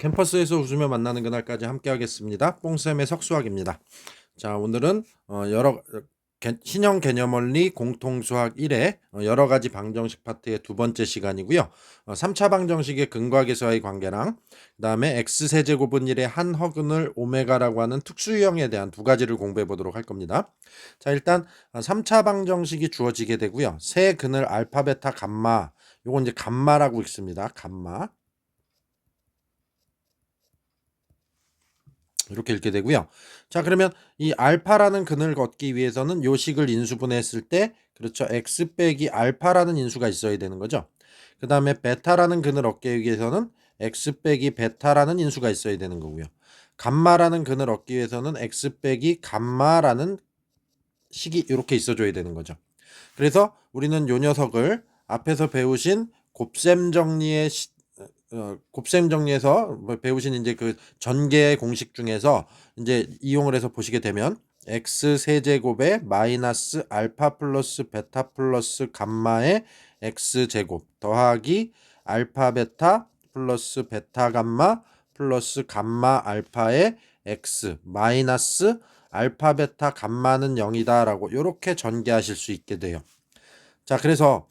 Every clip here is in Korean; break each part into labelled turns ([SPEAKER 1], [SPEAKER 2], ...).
[SPEAKER 1] 캠퍼스에서 웃으며 만나는 그날까지 함께 하겠습니다. 뽕쌤의 석수학입니다. 자, 오늘은 신형 개념원리 공통수학 1의 여러 가지 방정식 파트의 두 번째 시간이고요. 3차 방정식의 근과 계수와의 관계랑 그다음에 x세제곱은 1의 한 허근을 오메가라고 하는 특수 유형에 대한 두 가지를 공부해 보도록 할 겁니다. 자, 일단 3차 방정식이 주어지게 되고요. 세 근을 알파, 베타, 감마, 요건 이제 감마라고 읽습니다. 감마. 이렇게 읽게 되고요. 자, 그러면 이 알파라는 근을 걷기 위해서는 요 식을 인수분해했을 때 그렇죠. x 빼기 알파라는 인수가 있어야 되는 거죠. 그 다음에 베타라는 근을 얻기 위해서는 x 빼기 베타라는 인수가 있어야 되는 거고요. 감마라는 근을 얻기 위해서는 x 빼기 감마라는 식이 이렇게 있어줘야 되는 거죠. 그래서 우리는 요 녀석을 앞에서 배우신 곱셈 정리의 곱셈 정리에서 배우신 이제 그 전개의 공식 중에서 이제 이용을 해서 보시게 되면 x 세제곱에 마이너스 알파 플러스 베타 플러스 감마의 x 제곱 더하기 알파 베타 플러스 베타 감마 플러스 감마 알파의 x 마이너스 알파 베타 감마는 0이다 라고 이렇게 전개하실 수 있게 돼요. 자, 그래서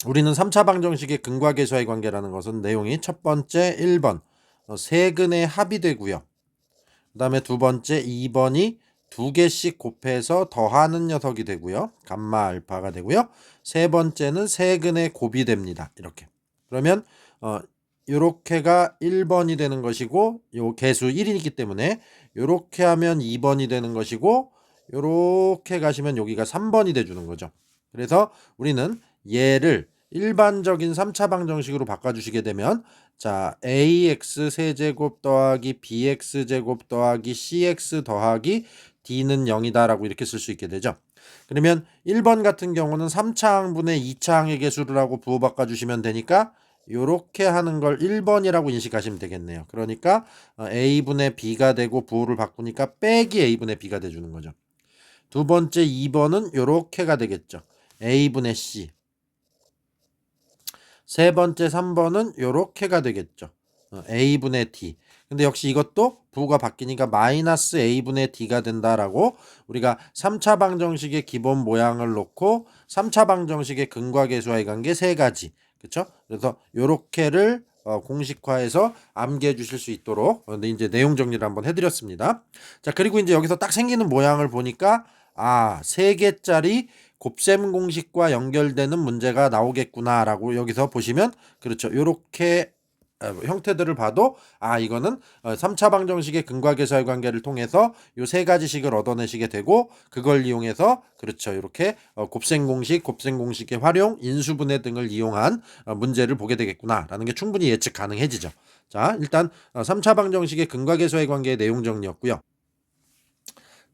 [SPEAKER 1] 우리는 3차 방정식의 근과 계수와의 관계라는 것은 내용이 첫 번째 1번 세근의 합이 되고요. 그 다음에 두 번째 2번이 두 개씩 곱해서 더하는 녀석이 되고요. 감마 알파가 되고요. 세 번째는 세근의 곱이 됩니다. 이렇게. 그러면 요렇게가 1번이 되는 것이고 요 개수 1이기 때문에 요렇게 하면 2번이 되는 것이고 요렇게 가시면 여기가 3번이 돼 주는 거죠. 그래서 우리는 얘를 일반적인 3차 방정식으로 바꿔주시게 되면 자 ax 세제곱 더하기 bx 제곱 더하기 cx 더하기 d는 0이다 라고 이렇게 쓸 수 있게 되죠. 그러면 1번 같은 경우는 3차항분의 2차항의 개수를 하고 부호 바꿔주시면 되니까 요렇게 하는 걸 1번이라고 인식하시면 되겠네요. 그러니까 a분의 b가 되고 부호를 바꾸니까 빼기 a분의 b가 돼주는 거죠. 두 번째 2번은 요렇게가 되겠죠. a분의 c. 세 번째 3번은 요렇게가 되겠죠. a분의 d. 근데 역시 이것도 부호가 바뀌니까 마이너스 a분의 d가 된다라고 우리가 3차 방정식의 기본 모양을 놓고 3차 방정식의 근과 계수와의 관계 세 가지. 그렇죠? 그래서 요렇게를 공식화해서 암기해 주실 수 있도록 이제 내용 정리를 한번 해드렸습니다. 자, 그리고 이제 여기서 딱 생기는 모양을 보니까 세 개짜리 곱셈 공식과 연결되는 문제가 나오겠구나라고 여기서 보시면 그렇죠. 요렇게 형태들을 봐도 이거는 3차 방정식의 근과 계수와의 관계를 통해서 요 세 가지 식을 얻어내시게 되고 그걸 이용해서 그렇죠. 이렇게 곱셈 공식의 활용, 인수분해 등을 이용한 문제를 보게 되겠구나라는 게 충분히 예측 가능해지죠. 자, 일단 3차 방정식의 근과 계수와의 관계의 내용 정리였고요.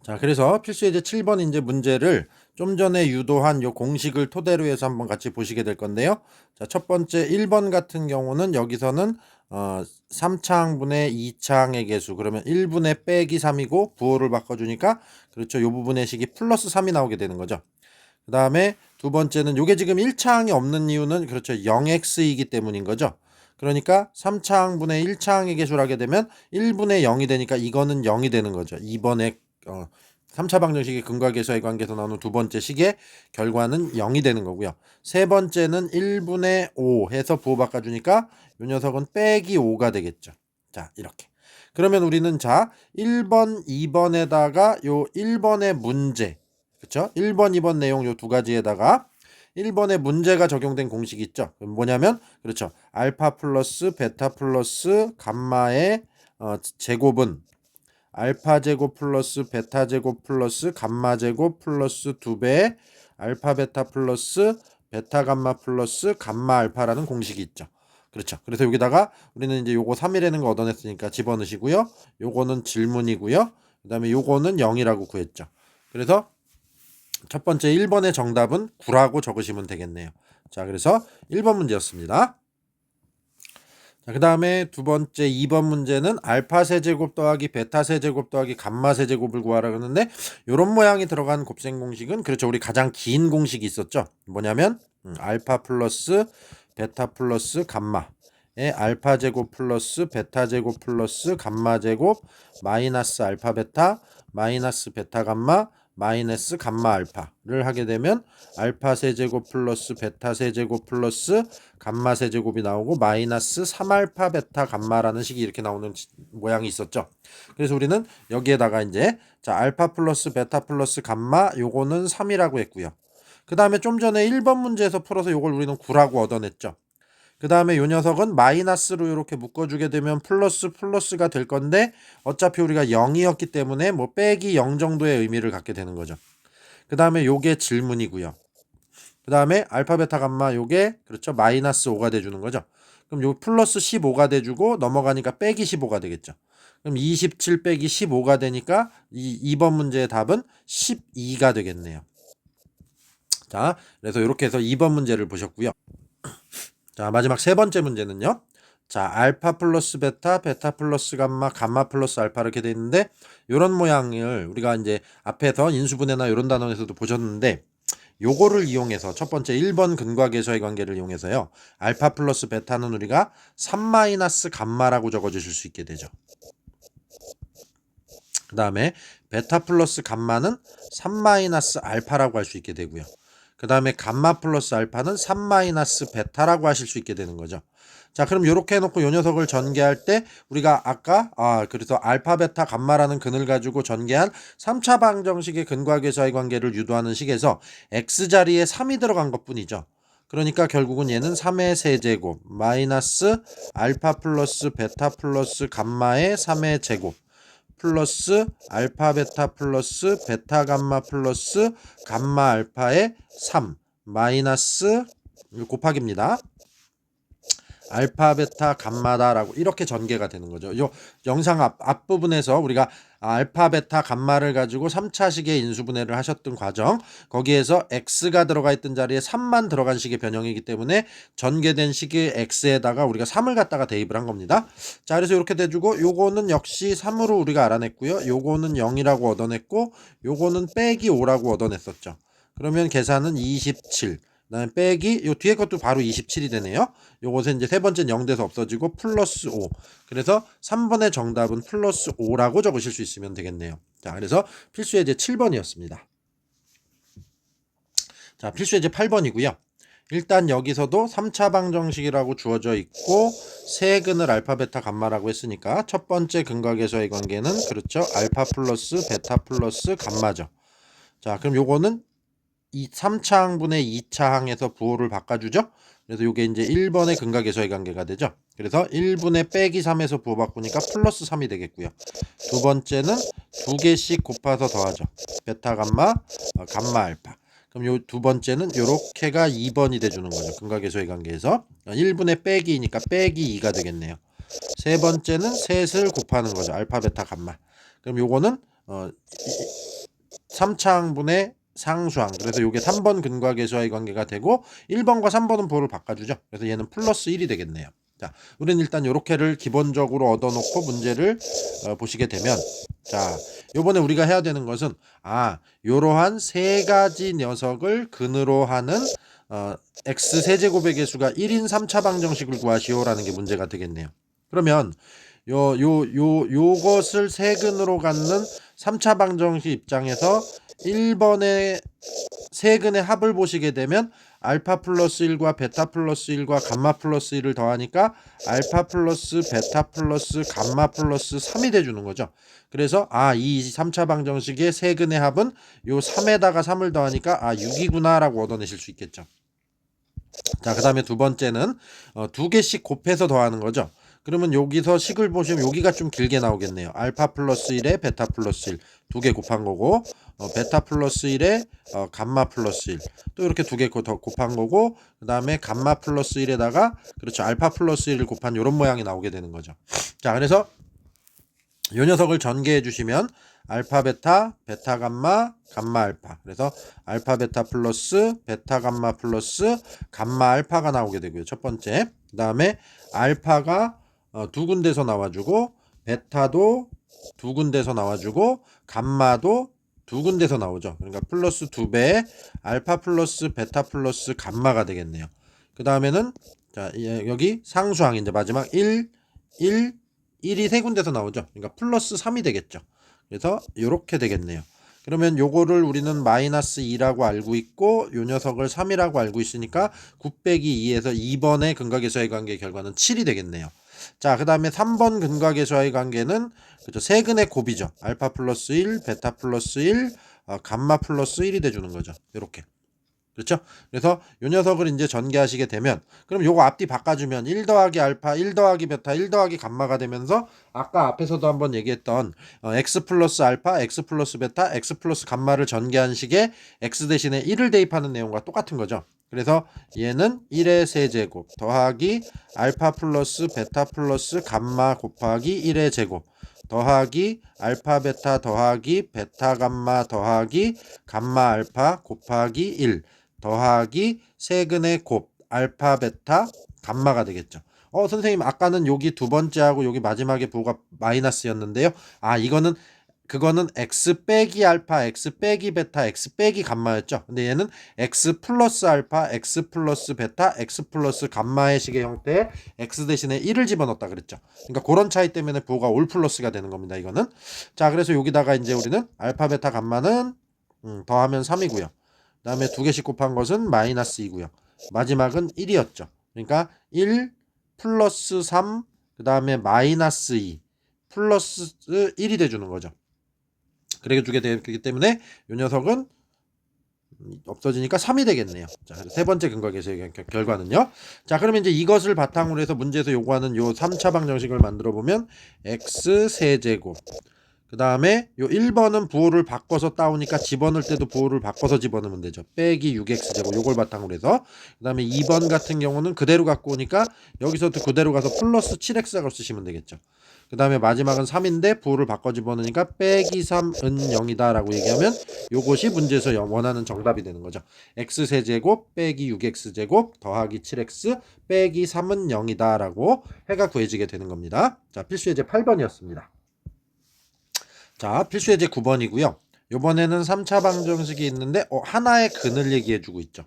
[SPEAKER 1] 자, 그래서 필수 예제 7번 이제 문제를 좀 전에 유도한 요 공식을 토대로 해서 한번 같이 보시게 될 건데요. 자, 첫 번째 1번 같은 경우는 여기서는 3차항분의 2차항의 개수 그러면 1분의 빼기 3이고 부호를 바꿔주니까 그렇죠. 요 부분의 식이 플러스 3이 나오게 되는 거죠. 그 다음에 두 번째는 요게 지금 1차항이 없는 이유는 그렇죠. 0x이기 때문인 거죠. 그러니까 3차항분의 1차항의 개수를 하게 되면 1분의 0이 되니까 이거는 0이 되는 거죠. 2번에 3차 방정식의 근과 계수와의 관계에서 나오는 두 번째 식의 결과는 0이 되는 거고요. 세 번째는 1분의 5 해서 부호 바꿔주니까 이 녀석은 빼기 5가 되겠죠. 자, 이렇게. 그러면 우리는 자 1번, 2번에다가 요 1번의 문제 그렇죠? 1번, 2번 내용 요 두 가지에다가 1번에 문제가 적용된 공식이 있죠. 뭐냐면 그렇죠. 알파 플러스 베타 플러스 감마의 제곱은 알파 제곱 플러스 베타 제곱 플러스 감마 제곱 플러스 2배 알파 베타 플러스 베타 감마 플러스 감마 알파라는 공식이 있죠. 그렇죠. 그래서 여기다가 우리는 이제 요거 3이라는 거 얻어냈으니까 집어넣으시고요. 요거는 질문이고요. 그 다음에 요거는 0이라고 구했죠. 그래서 첫 번째 1번의 정답은 9라고 적으시면 되겠네요. 자, 그래서 1번 문제였습니다. 자, 그 다음에 두 번째 2번 문제는 알파 세제곱 더하기 베타 세제곱 더하기 감마 세제곱을 구하라 그러는데 이런 모양이 들어간 곱셈 공식은 그렇죠. 우리 가장 긴 공식이 있었죠. 뭐냐면 알파 플러스 베타 플러스 감마 알파 제곱 플러스 베타 제곱 플러스 감마 제곱 마이너스 알파 베타 마이너스 베타 감마 마이너스 감마 알파를 하게 되면 알파 세제곱 플러스 베타 세제곱 플러스 감마 세제곱이 나오고 마이너스 3알파 베타 감마라는 식이 이렇게 나오는 모양이 있었죠. 그래서 우리는 여기에다가 이제 자 알파 플러스 베타 플러스 감마 요거는 3이라고 했고요. 그 다음에 좀 전에 1번 문제에서 풀어서 요걸 우리는 9라고 얻어냈죠. 그 다음에 요 녀석은 마이너스로 이렇게 묶어주게 되면 플러스 플러스가 될 건데 어차피 우리가 0이었기 때문에 뭐 빼기 0 정도의 의미를 갖게 되는 거죠. 그 다음에 요게 질문이고요. 그 다음에 알파 베타 감마 요게 그렇죠 마이너스 5가 돼주는 거죠. 그럼 요 플러스 15가 돼주고 넘어가니까 빼기 15가 되겠죠. 그럼 27 빼기 15가 되니까 이 2번 문제의 답은 12가 되겠네요. 자, 그래서 이렇게 해서 2번 문제를 보셨고요. 자, 마지막 세 번째 문제는요. 자, 알파 플러스 베타, 베타 플러스 감마, 감마 플러스 알파 이렇게 돼 있는데 이런 모양을 우리가 이제 앞에서 인수분해나 이런 단원에서도 보셨는데 요거를 이용해서 첫 번째 1번 근과 계수의 관계를 이용해서요. 알파 플러스 베타는 우리가 3 마이너스 감마라고 적어 주실 수 있게 되죠. 그 다음에 베타 플러스 감마는 3 마이너스 알파라고 할 수 있게 되고요. 그 다음에 감마 플러스 알파는 3 마이너스 베타라고 하실 수 있게 되는 거죠. 자, 그럼 이렇게 해놓고 요 녀석을 전개할 때 우리가 아까 그래서 알파 베타 감마라는 근을 가지고 전개한 3차 방정식의 근과 계수의 관계를 유도하는 식에서 x자리에 3이 들어간 것뿐이죠. 그러니까 결국은 얘는 3의 세제곱 마이너스 알파 플러스 베타 플러스 감마의 3의 제곱 플러스 알파 베타 플러스 베타 감마 플러스 감마 알파의 3 마이너스 곱하기입니다. 알파 베타 감마다라고 이렇게 전개가 되는 거죠. 요 영상 앞부분에서 우리가 알파 베타 감마를 가지고 3차식의 인수분해를 하셨던 과정 거기에서 x가 들어가 있던 자리에 3만 들어간 식의 변형이기 때문에 전개된 식의 x에다가 우리가 3을 갖다가 대입을 한 겁니다. 자, 그래서 이렇게 돼주고 요거는 역시 3으로 우리가 알아냈고요. 요거는 0이라고 얻어냈고 요거는 빼기 5라고 얻어냈었죠. 그러면 계산은 27 그다음에 빼기 요 뒤에 것도 바로 27이 되네요. 요것에 이제 세 번째는 0 돼서 없어지고 플러스 5. 그래서 3번의 정답은 플러스 5라고 적으실 수 있으면 되겠네요. 자, 그래서 필수 예제 7번이었습니다. 자, 필수 예제 8번이고요. 일단 여기서도 3차 방정식이라고 주어져 있고 세근을 알파 베타 감마라고 했으니까 첫 번째 근과 계수의 관계는 그렇죠. 알파 플러스 베타 플러스 감마죠. 자, 그럼 요거는 이 3차 항분의 2차 항에서 부호를 바꿔주죠. 그래서 이게 이제 1번의 근과 계수의 관계가 되죠. 그래서 1분의 빼기 3에서 부호 바꾸니까 플러스 3이 되겠고요. 두 번째는 두 개씩 곱해서 더하죠. 베타 감마, 감마 알파. 그럼 요 두 번째는 요렇게가 2번이 돼주는 거죠. 근과 계수의 관계에서 1분의 빼기니까 빼기 2가 되겠네요. 세 번째는 셋을 곱하는 거죠. 알파 베타 감마. 그럼 요거는 3차 항분의 상수항. 그래서 이게 3번 근과 계수의 관계가 되고 1번과 3번은 부호를 바꿔주죠. 그래서 얘는 플러스 1이 되겠네요. 자, 우리는 일단 요렇게를 기본적으로 얻어놓고 문제를 보시게 되면 자, 요번에 우리가 해야 되는 것은 요러한 세 가지 녀석을 근으로 하는 x 세제곱의 개수가 1인 3차 방정식을 구하시오라는 게 문제가 되겠네요. 그러면 요것을 세근으로 갖는 3차 방정식 입장에서 1번의 세근의 합을 보시게 되면 알파 플러스 1과 베타 플러스 1과 감마 플러스 1을 더하니까 알파 플러스 베타 플러스 감마 플러스 3이 돼주는 거죠. 그래서 이 3차 방정식의 세근의 합은 요 3에다가 3을 더하니까 6이구나 라고 얻어내실 수 있겠죠. 자, 그 다음에 두 번째는 두 개씩 곱해서 더하는 거죠. 그러면 여기서 식을 보시면 여기가 좀 길게 나오겠네요. 알파 플러스 1에 베타 플러스 1 두 개 곱한 거고 베타 플러스 1에 감마 플러스 1 또 이렇게 두 개 더 곱한 거고 그 다음에 감마 플러스 1에다가 그렇죠 알파 플러스 1을 곱한 이런 모양이 나오게 되는 거죠. 자, 그래서 요 녀석을 전개해 주시면 알파 베타 베타 감마 감마 알파 그래서 알파 베타 플러스 베타 감마 플러스 감마 알파가 나오게 되고요. 첫 번째 그 다음에 알파가 두 군데서 나와주고 베타도 두 군데서 나와주고 감마도 두 군데서 나오죠. 그러니까 플러스 2배의 알파 플러스 베타 플러스 감마가 되겠네요. 그 다음에는 자, 여기 상수항 이제 마지막 1, 1이 세 군데서 나오죠. 그러니까 플러스 3이 되겠죠. 그래서 이렇게 되겠네요. 그러면 요거를 우리는 마이너스 2라고 알고 있고 요 녀석을 3이라고 알고 있으니까 9 빼기 2에서 2번의 근각에서의 관계 결과는 7이 되겠네요. 자, 그 다음에 3번 근각에서의 관계는 그죠, 세근의 곱이죠. 알파 플러스 1, 베타 플러스 1, 감마 플러스 1이 돼주는 거죠. 이렇게. 그렇죠? 그래서 요 녀석을 이제 전개하시게 되면 그럼 요거 앞뒤 바꿔주면 1 더하기 알파, 1 더하기 베타, 1 더하기 감마가 되면서 아까 앞에서도 한번 얘기했던 x 플러스 알파, x 플러스 베타, x 플러스 감마를 전개한 식의 x 대신에 1을 대입하는 내용과 똑같은 거죠. 그래서 얘는 1의 세제곱 더하기 알파 플러스 베타 플러스 감마 곱하기 1의 제곱 더하기 알파 베타 더하기 베타 감마 더하기 감마 알파 곱하기 1 더하기 세근의 곱 알파 베타 감마가 되겠죠. 선생님 아까는 여기 두 번째하고 여기 마지막에 부호가 마이너스였는데요. 이거는 그거는 x 빼기 알파, x 빼기 베타, x 빼기 감마였죠. 근데 얘는 x 플러스 알파, x 플러스 베타, x 플러스 감마의 식의 형태에 x 대신에 1을 집어넣었다 그랬죠. 그러니까 그런 차이 때문에 부호가 올 플러스가 되는 겁니다. 이거는. 자, 그래서 여기다가 이제 우리는 알파, 베타, 감마는 더하면 3이고요. 그 다음에 두 개씩 곱한 것은 마이너스 2고요. 마지막은 1이었죠. 그러니까 1 플러스 3, 그 다음에 마이너스 2 플러스 1이 돼주는 거죠. 그래 주게 되기 때문에 이 녀석은 없어지니까 3이 되겠네요. 자, 세 번째 근각에서의 결과는요. 자, 그러면 이제 이것을 바탕으로 해서 문제에서 요구하는 요 3차 방정식을 만들어 보면 x 세제곱 그 다음에 요 1번은 부호를 바꿔서 따오니까 집어넣을 때도 부호를 바꿔서 집어넣으면 되죠. 빼기 6x제곱 요걸 바탕으로 해서 그 다음에 2번 같은 경우는 그대로 갖고 오니까 여기서도 그대로 가서 플러스 7x라고 쓰시면 되겠죠. 그 다음에 마지막은 3인데 부호를 바꿔 집어넣으니까 빼기 3은 0이다 라고 얘기하면 요것이 문제에서 원하는 정답이 되는 거죠. x세제곱 빼기 6x제곱 더하기 7x 빼기 3은 0이다 라고 해가 구해지게 되는 겁니다. 자, 필수예제 8번이었습니다. 자, 필수예제 9번이고요. 요번에는 3차 방정식이 있는데 하나의 근을 얘기해주고 있죠.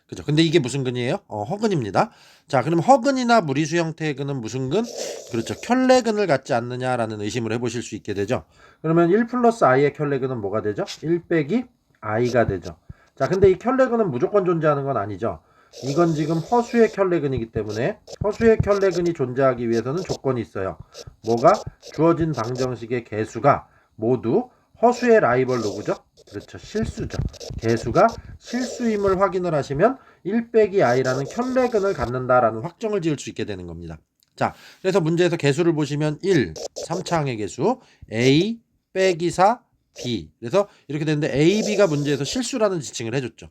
[SPEAKER 1] 그죠? 근데 이게 무슨 근이에요? 허근입니다. 자, 그럼 허근이나 무리수 형태의 근은 무슨 근? 그렇죠. 켤레근을 갖지 않느냐라는 의심을 해보실 수 있게 되죠. 그러면 1 플러스 i의 켤레근은 뭐가 되죠? 1 빼기 i가 되죠. 자, 근데 이 켤레근은 무조건 존재하는 건 아니죠. 이건 지금 허수의 켤레근이기 때문에 허수의 켤레근이 존재하기 위해서는 조건이 있어요. 뭐가? 주어진 방정식의 개수가 모두 허수의 라이벌 누구죠? 그렇죠. 실수죠. 개수가 실수임을 확인을 하시면 1 빼기 i라는 켤레근을 갖는다라는 확정을 지을 수 있게 되는 겁니다. 자, 그래서 문제에서 개수를 보시면 1, 3차항의 개수 a 빼기 4, b. 그래서 이렇게 되는데 a, b가 문제에서 실수라는 지칭을 해줬죠.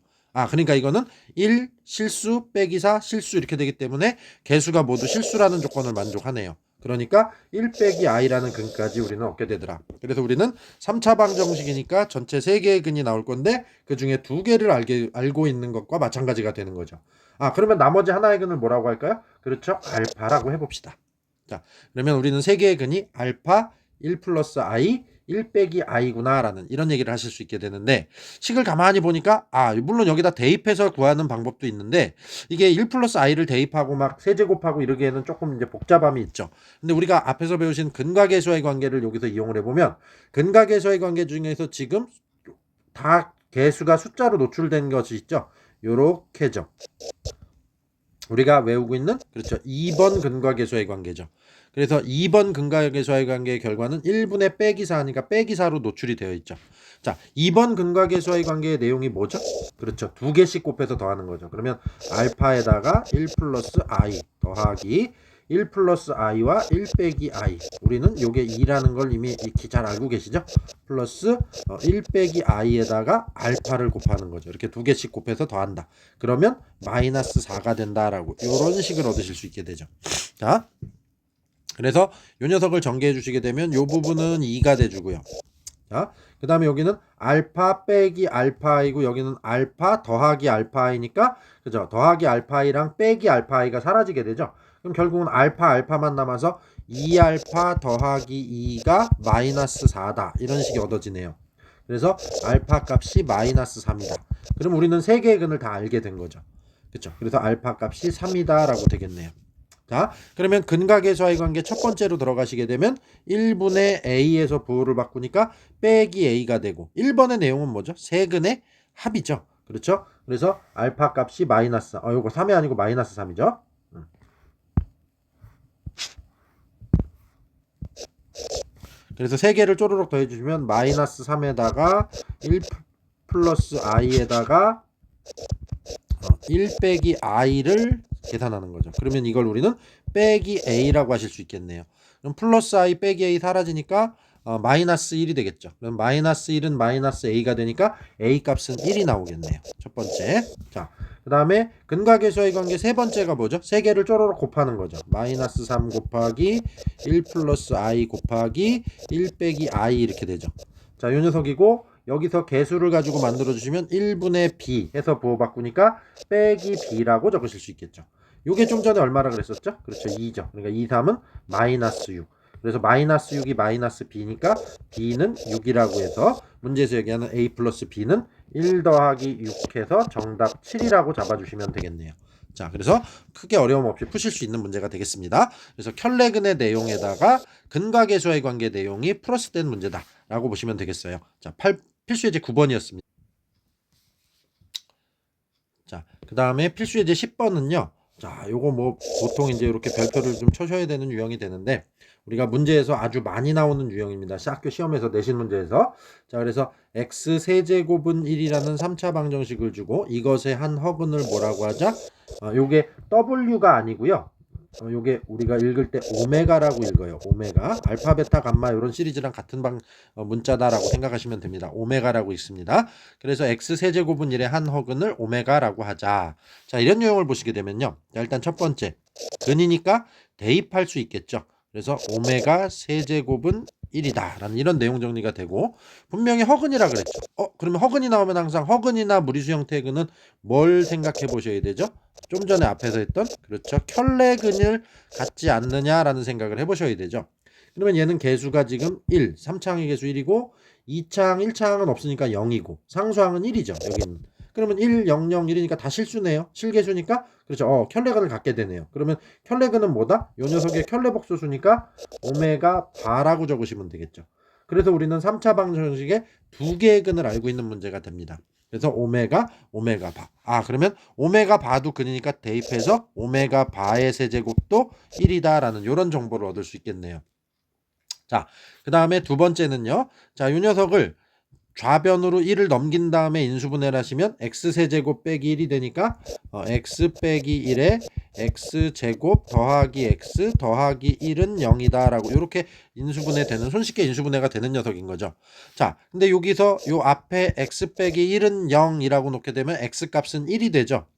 [SPEAKER 1] 그러니까 이거는 1 실수 빼기 4 실수 이렇게 되기 때문에 개수가 모두 실수라는 조건을 만족하네요. 그러니까 1 빼기 i라는 근까지 우리는 얻게 되더라. 그래서 우리는 3차 방정식이니까 전체 3개의 근이 나올 건데 그 중에 2개를 알고 있는 것과 마찬가지가 되는 거죠. 그러면 나머지 하나의 근을 뭐라고 할까요? 그렇죠. 알파라고 해봅시다. 자, 그러면 우리는 3개의 근이 알파 1 플러스 i 1 빼기 i구나 라는 이런 얘기를 하실 수 있게 되는데 식을 가만히 보니까 물론 여기다 대입해서 구하는 방법도 있는데 이게 1 플러스 i를 대입하고 막 세제곱하고 이러기에는 조금 이제 복잡함이 있죠. 근데 우리가 앞에서 배우신 근각에서의 관계를 여기서 이용을 해보면 근각에서의 관계 중에서 지금 다 개수가 숫자로 노출된 것이 있죠. 요렇게죠. 우리가 외우고 있는 그렇죠. 2번 근각에서의 관계죠. 그래서 2번 근각에서의 관계의 결과는 1분의 빼기 4니까 빼기 4로 노출이 되어 있죠. 자, 2번 근각에서의 관계의 내용이 뭐죠? 그렇죠. 2개씩 곱해서 더하는 거죠. 그러면 알파에다가 1 플러스 i 더하기 1 플러스 i와 1 빼기 i. 우리는 요게 2라는 걸 이미 잘 알고 계시죠? 플러스 1 빼기 i에다가 알파를 곱하는 거죠. 이렇게 2개씩 곱해서 더한다. 그러면 마이너스 4가 된다라고 이런 식을 얻으실 수 있게 되죠. 자, 그래서 요 녀석을 전개해 주시게 되면 요 부분은 2가 돼주고요. 자, 그 다음에 여기는 알파 빼기 알파이고 여기는 알파 더하기 알파이니까 그죠? 더하기 알파이랑 빼기 알파이가 사라지게 되죠. 그럼 결국은 알파만 남아서 2알파 더하기 2가 마이너스 4다 이런 식이 얻어지네요. 그래서 알파 값이 마이너스 3이다. 그럼 우리는 3개의 근을 다 알게 된 거죠. 그쵸? 그래서 알파 값이 3이다 라고 되겠네요. 자, 그러면 근각에서의 관계 첫 번째로 들어가시게 되면 1분의 A에서 부호를 바꾸니까 빼기 A가 되고 1번의 내용은 뭐죠? 세근의 합이죠. 그렇죠? 그래서 알파 값이 마이너스, 요거 3이 아니고 마이너스 3이죠. 그래서 3개를 쪼르륵 더해주시면 마이너스 3에다가 1 플러스 i에다가 1 빼기 i를 계산하는 거죠. 그러면 이걸 우리는 빼기 a라고 하실 수 있겠네요. 그럼 플러스 i 빼기 a 사라지니까 마이너스 1이 되겠죠. 그럼 마이너스 1은 마이너스 a가 되니까 a 값은 1이 나오겠네요. 첫 번째. 자, 그 다음에 근각에서의 관계 세 번째가 뭐죠? 세 개를 쪼로록 곱하는 거죠. 마이너스 3 곱하기 1 플러스 i 곱하기 1 빼기 i 이렇게 되죠. 자, 요 녀석이고 여기서 개수를 가지고 만들어 주시면 1분의 b 해서 부호 바꾸니까 빼기 b라고 적으실 수 있겠죠. 요게 좀 전에 얼마라 그랬었죠? 그렇죠. 2죠. 그러니까 2, 3은 마이너스 6. 그래서 마이너스 6이 마이너스 b니까 b는 6이라고 해서 문제에서 얘기하는 a 플러스 b는 1 더하기 6 해서 정답 7이라고 잡아주시면 되겠네요. 자, 그래서 크게 어려움 없이 푸실 수 있는 문제가 되겠습니다. 그래서 켤레근의 내용에다가 근각에서의 관계 내용이 플러스된 문제다라고 보시면 되겠어요. 자, 필수예제 9번이었습니다. 자, 그 다음에 필수예제 10번은요. 자, 요거 뭐 보통 이제 이렇게 별표를 좀 쳐셔야 되는 유형이 되는데 우리가 문제에서 아주 많이 나오는 유형입니다. 학교 시험에서 내신 문제에서. 자, 그래서 x 세제곱은 1이라는 3차 방정식을 주고 이것의 한 허근을 뭐라고 하자? 요게 w가 아니고요. 요게 우리가 읽을 때 오메가라고 읽어요. 오메가. 알파, 베타, 감마 이런 시리즈랑 같은 문자다라고 생각하시면 됩니다. 오메가라고 있습니다. 그래서 x 세제곱은 1의 한 허근을 오메가라고 하자. 자, 이런 유형을 보시게 되면요. 자, 일단 첫 번째. 근이니까 대입할 수 있겠죠. 그래서 오메가 세제곱은 1이다 라는 이런 내용 정리가 되고 분명히 허근이라 그랬죠. 그러면 허근이 나오면 항상 허근이나 무리수 형태의 근은 뭘 생각해 보셔야 되죠? 좀 전에 앞에서 했던 그렇죠. 켤레근을 갖지 않느냐라는 생각을 해보셔야 되죠. 그러면 얘는 개수가 지금 1, 3차항의 개수 1이고 2차항, 1차항은 없으니까 0이고 상수항은 1이죠. 여기는. 그러면 1, 0, 0, 1이니까 다 실수네요. 실개수니까 그렇죠. 켤레근을 갖게 되네요. 그러면 켤레근은 뭐다? 요 녀석의 켤레복소수니까 오메가 바라고 적으시면 되겠죠. 그래서 우리는 3차 방정식의 두 개의 근을 알고 있는 문제가 됩니다. 그래서 오메가 바. 그러면 오메가 바도 근이니까 대입해서 오메가 바의 세제곱도 1이다라는 이런 정보를 얻을 수 있겠네요. 자, 그 다음에 두 번째는요. 자, 이 녀석을 좌변으로 1을 넘긴 다음에 인수분해를 하시면 x세제곱 빼기 1이 되니까 x 빼기 1에 x제곱 더하기 x 더하기 1은 0이다 라고 이렇게 인수분해 되는 손쉽게 인수분해가 되는 녀석인 거죠. 자, 근데 여기서 요 앞에 x 빼기 1은 0이라고 놓게 되면 x 값은 1이 되죠.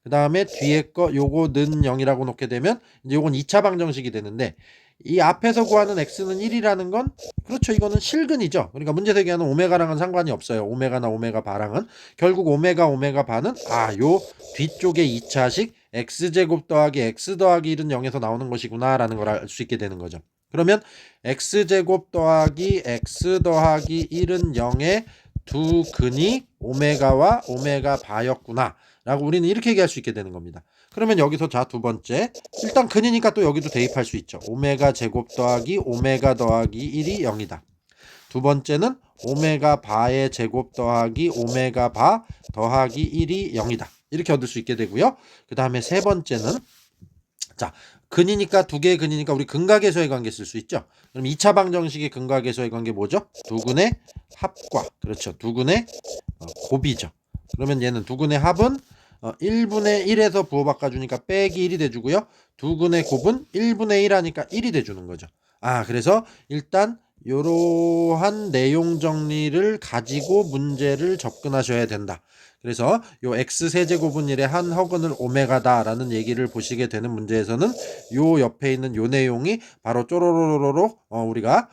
[SPEAKER 1] 그 다음에 뒤에 거 요거는 0이라고 놓게 되면 이제 요건 2차 방정식이 되는데 이 앞에서 구하는 x는 1이라는 건 그렇죠. 이거는 실근이죠. 그러니까 문제 대기하는 오메가랑은 상관이 없어요. 오메가나 오메가 바랑은 결국 오메가 바는 요 뒤쪽에 2차식 x제곱 더하기 x 더하기 1은 0에서 나오는 것이구나 라는 걸 알 수 있게 되는 거죠. 그러면 x제곱 더하기 x 더하기 1은 0의 두 근이 오메가와 오메가 바였구나 라고 우리는 이렇게 얘기할 수 있게 되는 겁니다. 그러면 여기서 자, 두 번째 일단 근이니까 또 여기도 대입할 수 있죠. 오메가 제곱 더하기 오메가 더하기 1이 0이다. 두 번째는 오메가 바의 제곱 더하기 오메가 바 더하기 1이 0이다. 이렇게 얻을 수 있게 되고요. 그 다음에 세 번째는 자, 근이니까 두 개의 근이니까 우리 근각에서의 관계 쓸 수 있죠. 그럼 2차 방정식의 근각에서의 관계 뭐죠? 두 근의 합과 그렇죠. 두 근의 곱이죠. 그러면 얘는 두 근의 합은 1분의 1에서 부호 바꿔주니까 빼기 1이 돼주고요. 두 근의 곱은 1분의 1 하니까 1이 돼주는 거죠. 그래서 일단 이러한 내용 정리를 가지고 문제를 접근하셔야 된다. 그래서 요 x 세제곱은 1의 한 허근을 오메가다라는 얘기를 보시게 되는 문제에서는 요 옆에 있는 요 내용이 바로 쪼로로로로 우리가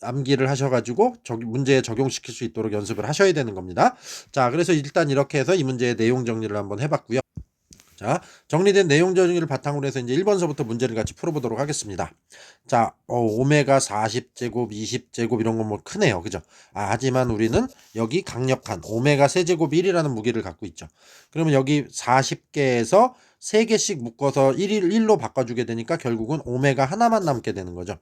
[SPEAKER 1] 암기를 하셔가지고 문제에 적용시킬 수 있도록 연습을 하셔야 되는 겁니다. 자, 그래서 일단 이렇게 해서 이 문제의 내용 정리를 한번 해봤고요. 자, 정리된 내용 정리를 바탕으로 해서 이제 1번서부터 문제를 같이 풀어보도록 하겠습니다. 자, 오메가 40제곱, 20제곱 이런 건 뭐 크네요. 그죠? 하지만 우리는 여기 강력한 오메가 세제곱 1이라는 무게를 갖고 있죠. 그러면 여기 40개에서 3개씩 묶어서 1로 바꿔주게 되니까 결국은 오메가 하나만 남게 되는 거죠.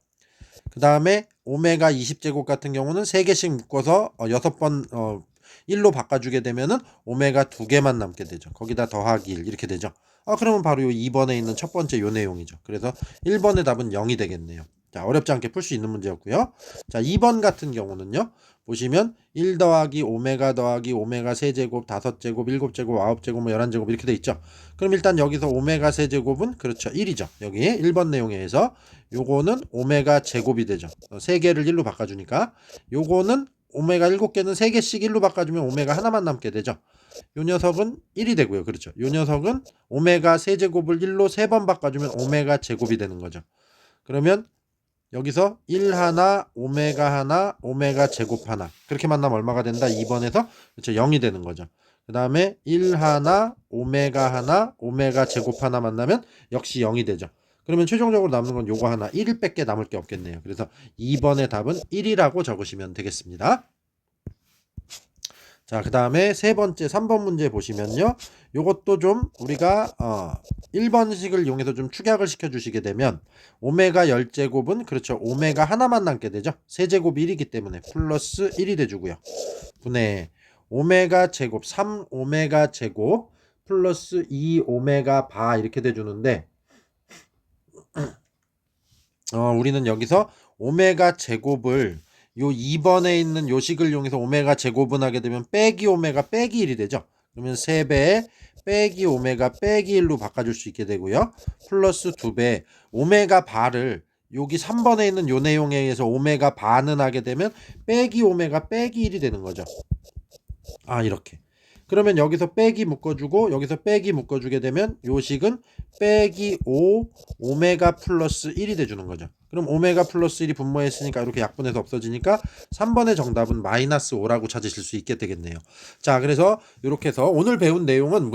[SPEAKER 1] 그 다음에 오메가 20제곱 같은 경우는 3개씩 묶어서 6번 1로 바꿔주게 되면은 오메가 2개만 남게 되죠. 거기다 더하기 1 이렇게 되죠. 그러면 바로 요 2번에 있는 첫 번째 요 내용이죠. 그래서 1번의 답은 0이 되겠네요. 자, 어렵지 않게 풀 수 있는 문제였고요. 자, 2번 같은 경우는요. 보시면 1 더하기 오메가 더하기 오메가 세제곱, 5제곱, 7제곱, 9제곱, 뭐 11제곱 이렇게 돼 있죠. 그럼 일단 여기서 오메가 세제곱은 그렇죠. 1이죠. 여기 1번 내용에 의해서 요거는 오메가 제곱이 되죠. 3개를 1로 바꿔주니까 요거는 오메가 7개는 3개씩 1로 바꿔주면 오메가 하나만 남게 되죠. 요 녀석은 1이 되고요. 그렇죠. 요 녀석은 오메가 세제곱을 1로 3번 바꿔주면 오메가 제곱이 되는 거죠. 그러면 여기서 1 하나, 오메가 하나, 오메가 제곱 하나 그렇게 만나면 얼마가 된다? 2번에서 그렇죠. 0이 되는 거죠. 그 다음에 1 하나, 오메가 하나, 오메가 제곱 하나 만나면 역시 0이 되죠. 그러면 최종적으로 남는 건 요거 하나 1밖에 남을 게 없겠네요. 그래서 2번의 답은 1이라고 적으시면 되겠습니다. 자, 그 다음에 세 번째 3번 문제 보시면요. 요것도 좀 우리가 1번식을 이용해서 좀 축약을 시켜 주시게 되면 오메가 10제곱은 그렇죠. 오메가 하나만 남게 되죠. 세제곱 1이기 때문에 플러스 1이 돼주고요. 분의 오메가 제곱 3오메가 제곱 플러스 2오메가 바 이렇게 돼주는데 우리는 여기서 오메가 제곱을 요 2번에 있는 요식을 이용해서 오메가 제곱은 하게 되면 빼기 오메가 빼기 1이 되죠. 그러면 3배 빼기 오메가 빼기 1로 바꿔줄 수 있게 되고요. 플러스 2배 오메가 바를 여기 3번에 있는 요 내용에 의해서 오메가 바는 하게 되면 빼기 오메가 빼기 1이 되는 거죠. 이렇게. 그러면 여기서 빼기 묶어주고 여기서 빼기 묶어주게 되면 요식은 빼기 5 오메가 플러스 1이 돼주는 거죠. 그럼 오메가 플러스 1이 분모했으니까 이렇게 약분해서 없어지니까 3번의 정답은 마이너스 5라고 찾으실 수 있게 되겠네요. 자, 그래서 이렇게 해서 오늘 배운 내용은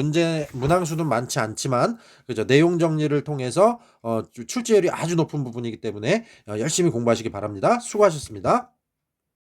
[SPEAKER 1] 문항수는 많지 않지만 그죠, 내용 정리를 통해서 출제율이 아주 높은 부분이기 때문에 열심히 공부하시기 바랍니다. 수고하셨습니다.